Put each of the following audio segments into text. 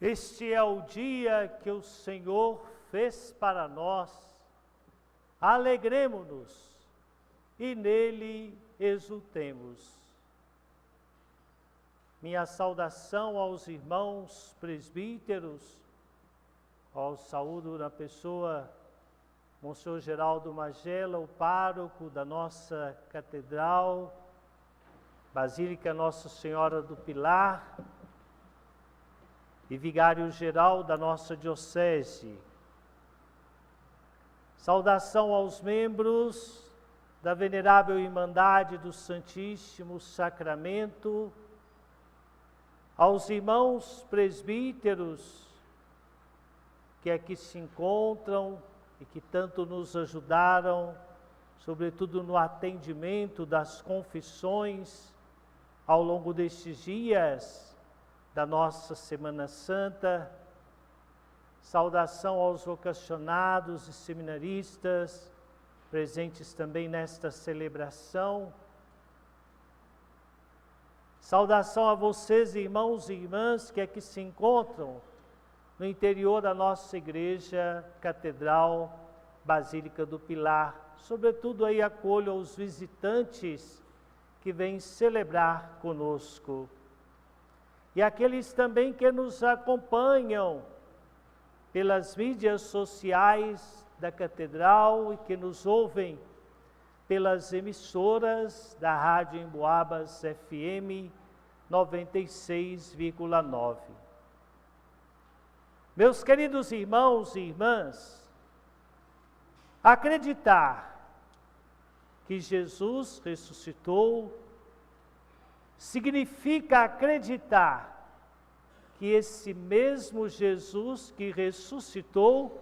Este é o dia que o Senhor fez para nós. Alegremo-nos e nele exultemos. Minha saudação aos irmãos presbíteros, ao saúdo na pessoa Monsenhor Geraldo Magela, o pároco da nossa catedral, Basílica Nossa Senhora do Pilar, e vigário-geral da nossa diocese. Saudação aos membros da Venerável Irmandade do Santíssimo Sacramento, aos irmãos presbíteros que aqui se encontram e que tanto nos ajudaram, sobretudo no atendimento das confissões ao longo destes dias da nossa Semana Santa. Saudação aos vocacionados e seminaristas presentes também nesta celebração. Saudação a vocês, irmãos e irmãs, que aqui se encontram no interior da nossa igreja, Catedral Basílica do Pilar. Sobretudo aí acolho aos visitantes que vêm celebrar conosco. E aqueles também que nos acompanham pelas mídias sociais da Catedral e que nos ouvem pelas emissoras da Rádio Emboabas FM 96,9. Meus queridos irmãos e irmãs, acreditar que Jesus ressuscitou significa acreditar que esse mesmo Jesus que ressuscitou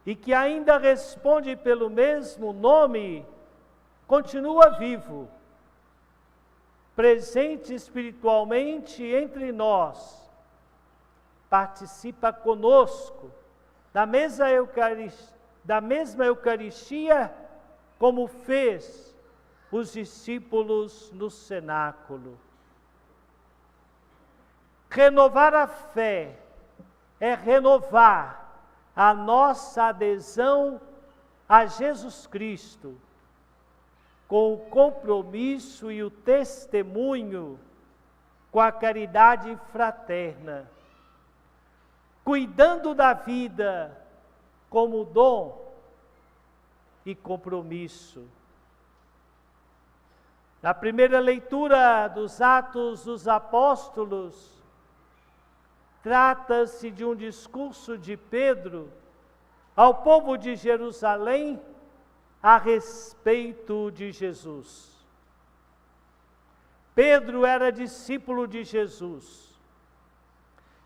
e que ainda responde pelo mesmo nome, continua vivo, presente espiritualmente entre nós, participa conosco da mesma Eucaristia, como fez os discípulos no cenáculo. Renovar a fé é renovar a nossa adesão a Jesus Cristo, com o compromisso e o testemunho com a caridade fraterna, cuidando da vida como dom e compromisso. Na primeira leitura dos Atos dos Apóstolos, trata-se de um discurso de Pedro ao povo de Jerusalém a respeito de Jesus. Pedro era discípulo de Jesus,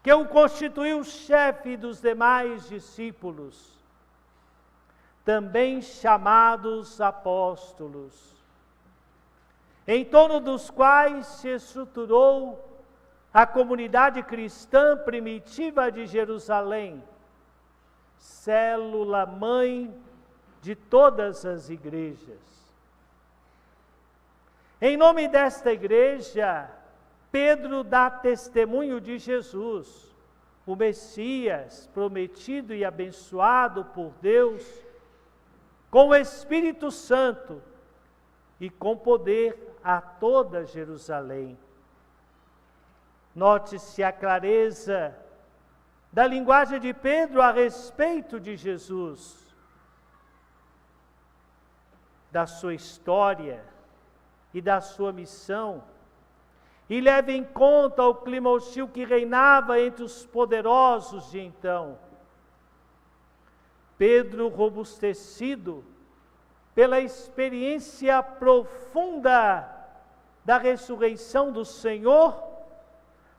que o constituiu chefe dos demais discípulos, também chamados apóstolos, em torno dos quais se estruturou a comunidade cristã primitiva de Jerusalém, célula mãe de todas as igrejas. Em nome desta igreja, Pedro dá testemunho de Jesus, o Messias prometido e abençoado por Deus, com o Espírito Santo e com poder a toda Jerusalém. Note-se a clareza da linguagem de Pedro a respeito de Jesus, da sua história e da sua missão, e leve em conta o clima hostil que reinava entre os poderosos de então. Pedro, robustecido pela experiência profunda da ressurreição do Senhor,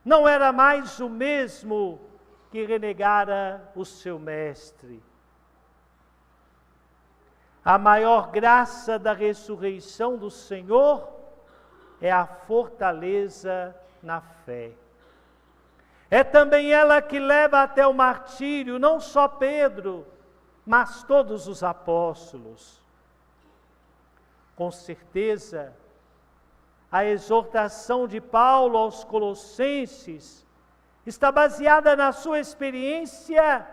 não era mais o mesmo que renegara o seu mestre. A maior graça da ressurreição do Senhor é a fortaleza na fé. É também ela que leva até o martírio, não só Pedro, mas todos os apóstolos. Com certeza, a exortação de Paulo aos Colossenses está baseada na sua experiência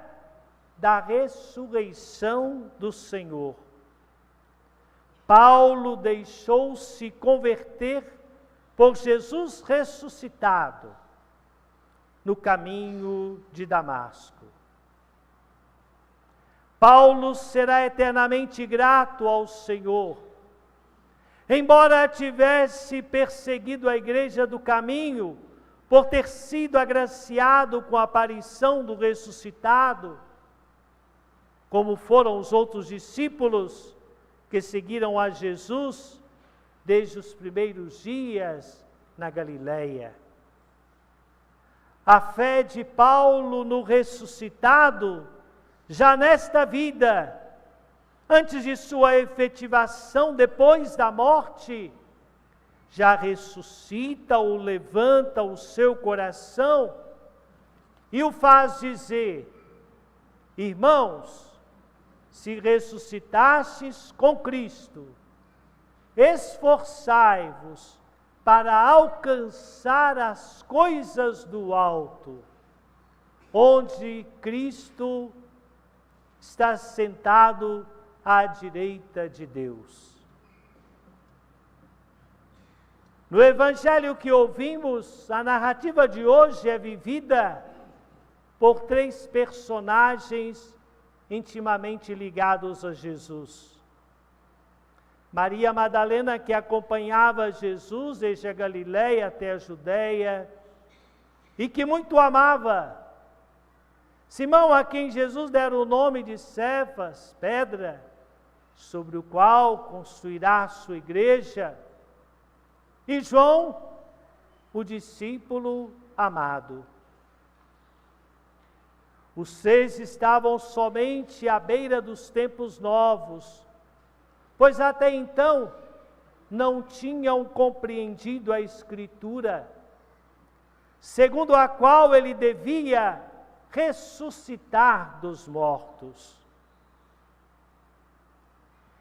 da ressurreição do Senhor. Paulo deixou-se converter por Jesus ressuscitado no caminho de Damasco. Paulo será eternamente grato ao Senhor. Embora tivesse perseguido a igreja do caminho, por ter sido agraciado com a aparição do ressuscitado, como foram os outros discípulos que seguiram a Jesus desde os primeiros dias na Galileia. A fé de Paulo no ressuscitado, já nesta vida, antes de sua efetivação depois da morte, já ressuscita ou levanta o seu coração e o faz dizer: irmãos, se ressuscitastes com Cristo, esforçai-vos para alcançar as coisas do alto, onde Cristo está sentado à direita de Deus. No Evangelho que ouvimos, a narrativa de hoje é vivida por 3 personagens intimamente ligados a Jesus. Maria Madalena, que acompanhava Jesus desde a Galileia até a Judéia, e que muito amava. Simão, a quem Jesus dera o nome de Cefas, pedra, sobre o qual construirá a sua igreja. E João, o discípulo amado. Os 6 estavam somente à beira dos tempos novos, pois até então não tinham compreendido a Escritura, segundo a qual ele devia ressuscitar dos mortos.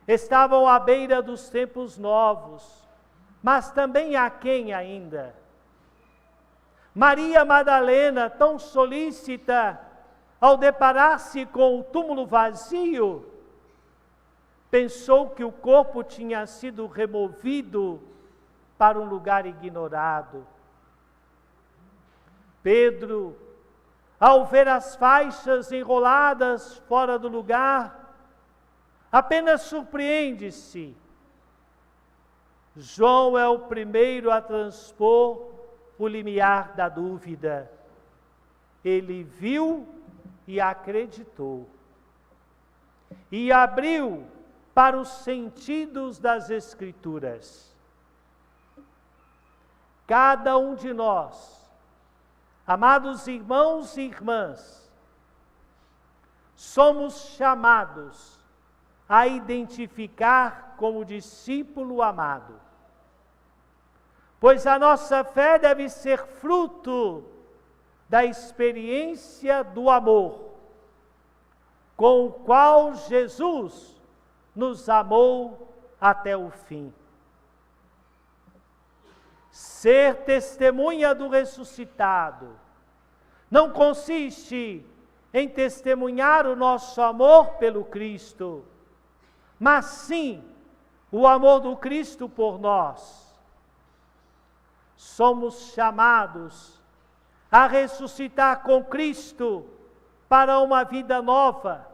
Estavam à beira dos tempos novos, mas também aquém ainda. Maria Madalena, tão solícita, ao deparar-se com o túmulo vazio, pensou que o corpo tinha sido removido para um lugar ignorado. Pedro, ao ver as faixas enroladas fora do lugar, apenas surpreende-se. João é o primeiro a transpor o limiar da dúvida. Ele viu e acreditou, e abriu para os sentidos das Escrituras. Cada um de nós, amados irmãos e irmãs, somos chamados a identificar como discípulo amado, pois a nossa fé deve ser fruto da experiência do amor, com o qual Jesus nos amou até o fim. Ser testemunha do ressuscitado não consiste em testemunhar o nosso amor pelo Cristo, mas sim o amor do Cristo por nós. Somos chamados a ressuscitar com Cristo para uma vida nova,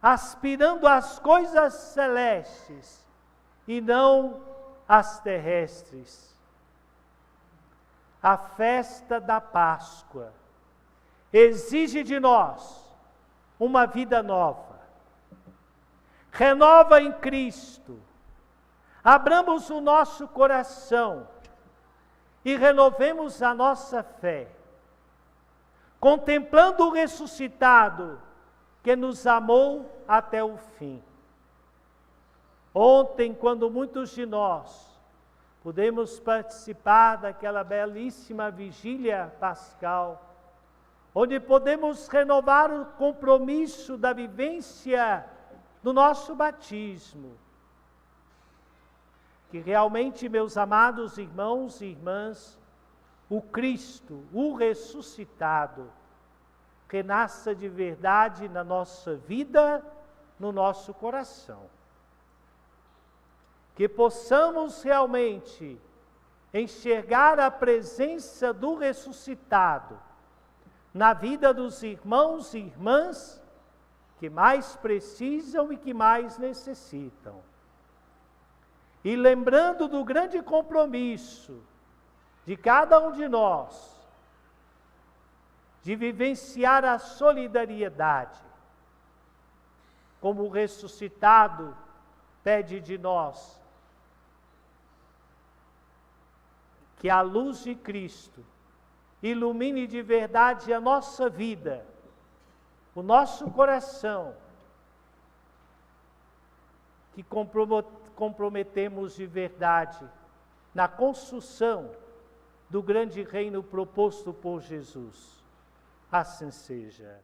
aspirando às coisas celestes e não às terrestres. A festa da Páscoa exige de nós uma vida nova. Renova em Cristo. Abramos o nosso coração e renovemos a nossa fé, contemplando o ressuscitado que nos amou até o fim. Ontem, quando muitos de nós pudemos participar daquela belíssima vigília pascal, onde podemos renovar o compromisso da vivência do nosso batismo, que realmente, meus amados irmãos e irmãs, o Cristo, o ressuscitado, renasça de verdade na nossa vida, no nosso coração. Que possamos realmente enxergar a presença do ressuscitado na vida dos irmãos e irmãs que mais precisam e que mais necessitam. E lembrando do grande compromisso de cada um de nós, de vivenciar a solidariedade, como o ressuscitado pede de nós, que a luz de Cristo ilumine de verdade a nossa vida, o nosso coração, que comprometemos de verdade na construção do grande reino proposto por Jesus. Assim seja.